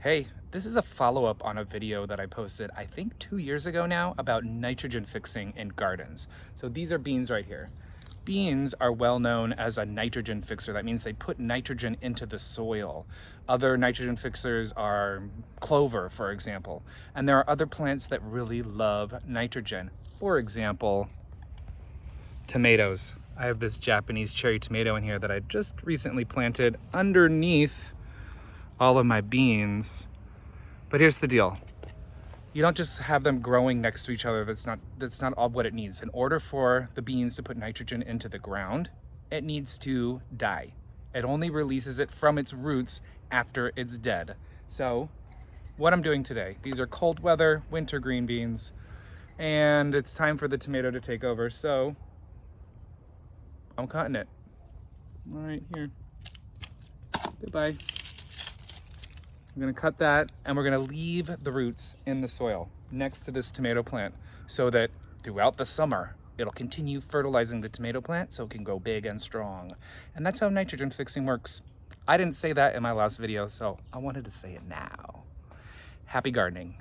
Hey, this is a follow-up on a video that I posted, I think 2 years ago now, about nitrogen fixing in gardens. So these are beans right here. Beans are well known as a nitrogen fixer. That means they put nitrogen into the soil. Other nitrogen fixers are clover, for example. And there are other plants that really love nitrogen. For example, tomatoes. I have this Japanese cherry tomato in here that I just recently planted underneath all of my beans. But here's the deal. You don't just have them growing next to each other. That's not all what it needs. In order for the beans to put nitrogen into the ground, it needs to die. It only releases it from its roots after it's dead. So what I'm doing today, these are cold weather, winter green beans, and it's time for the tomato to take over. So I'm cutting it. All right, here. Goodbye. I'm gonna cut that and we're gonna leave the roots in the soil next to this tomato plant so that throughout the summer, it'll continue fertilizing the tomato plant so it can grow big and strong. And that's how nitrogen fixing works. I didn't say that in my last video, so I wanted to say it now. Happy gardening.